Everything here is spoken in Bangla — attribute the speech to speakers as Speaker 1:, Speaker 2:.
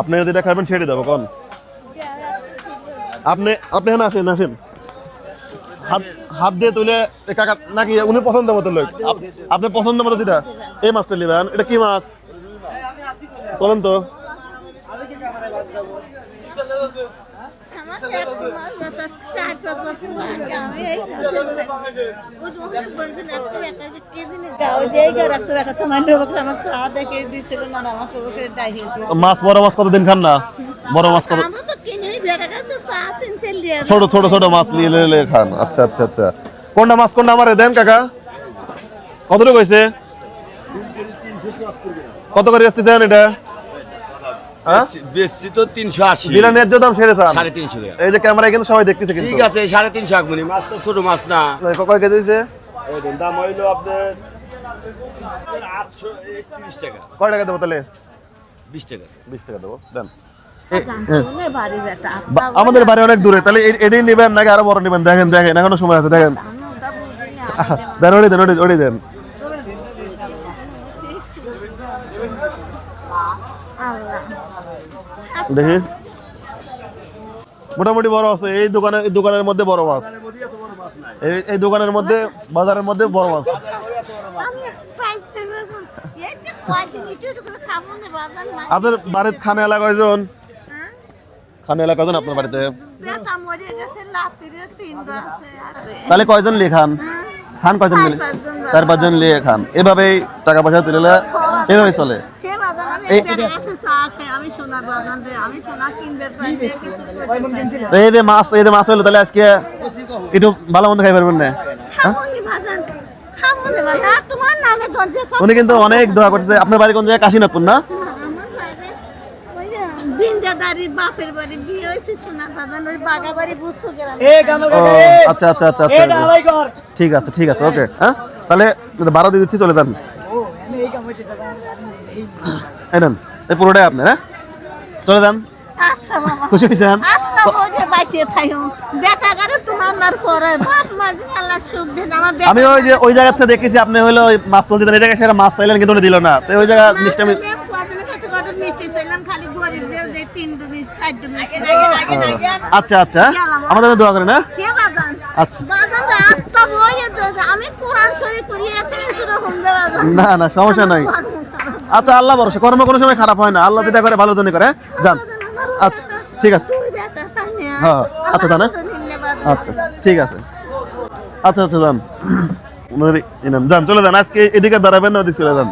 Speaker 1: আপনি যেটা খাবেন সেটাই দেবো কোন আপনি আপনি হ্যাঁ আসেন আসেন হাত হাত দিয়ে তুলে কাকা নাকি উনি পছন্দ মতো লোক আপনি পছন্দ মতো যেটা এই মাছটা নেবেন এটা কি মাছ বলেন তো মাছ বড় মাছ কতদিন খান না বড় মাছ কত ছোট ছোট ছোট মাছ নিয়ে খান আচ্ছা আচ্ছা আচ্ছা কোনটা মাছ কোনটা আমারে দেন কাকা কতটুকু হয়েছে কত করে আসতেছেন এটা
Speaker 2: বেশি তো 380
Speaker 1: বিনা ন্যায্য দাম ছেড়ে থান
Speaker 2: 350 টাকা
Speaker 1: এই যে ক্যামেরায় কিন্তু সবাই দেখতেছে কিন্তু
Speaker 2: ঠিক আছে 350 আগুনি মাছ তো ছোট মাছ না
Speaker 1: কয় কেজি দিয়েছে
Speaker 2: এই দেন দাম হইলো আপনার 831 টাকা
Speaker 1: কয় টাকা দেবো তাহলে
Speaker 2: 20 টাকা
Speaker 1: 20 টাকা দেবো দেন
Speaker 3: আমাদের
Speaker 1: বাড়ি অনেক দূরে তাহলে এটাই নেবেন নাকি আরো বড় নেবেন দেখেন দেখেন এখনো সময় আছে দেখেন দেন ওটাই দেন ওটাই দেন দেখি মোটামুটি বড় আছে এই দোকানের মধ্যে বড় মাছ এই দোকানের মধ্যে বাজারের মধ্যে বড় মাছ আপনার বাড়ির খানে এলাকা কয়জন খানে এলাকা কয়জন আপনার বাড়িতে তাহলে কয়জন লিয়ে খান খান কয়জন মিলে 4-5 জন লিয়ে খান এভাবেই টাকা পয়সা তুলে এভাবেই চলে এই যে মাছ হলো তাহলে আজকে একটু ভালো মন্দ খাই পারবেন না উনি কিন্তু অনেক দোয়া করছে আপনার বাড়ি কোন জায়গায় কাশীনাথপুর না আচ্ছা আচ্ছা আচ্ছা ঠিক আছে ঠিক আছে ওকে হ্যাঁ তাহলে ভাড়া দিয়ে দিচ্ছি চলে যান এই পুরোটাই আপনার হ্যাঁ চলে যান খুশি হয়েছেন আমি ওই যে ওই জায়গা থেকে দেখেছি আপনি হলো ওই মাছ তুলতে দেন এটাকে সেটা মাছ চাইলেন কিন্তু উনি দিল না তো ওই জায়গা মিষ্টি আমি আচ্ছা আচ্ছা আমাদের দোয়া করেন হ্যাঁ আচ্ছা না না সমস্যা নাই আচ্ছা আল্লাহ ভরসা কর্ম কোনো সময় খারাপ হয় না আল্লাহ যেটা করে ভালো জন্য করে যান আচ্ছা ঠিক আছে হ্যাঁ আচ্ছা যান আচ্ছা ঠিক আছে আচ্ছা আচ্ছা যান যান চলে যান আজকে এদিকে দাঁড়াবেন না ওদিকে চলে যান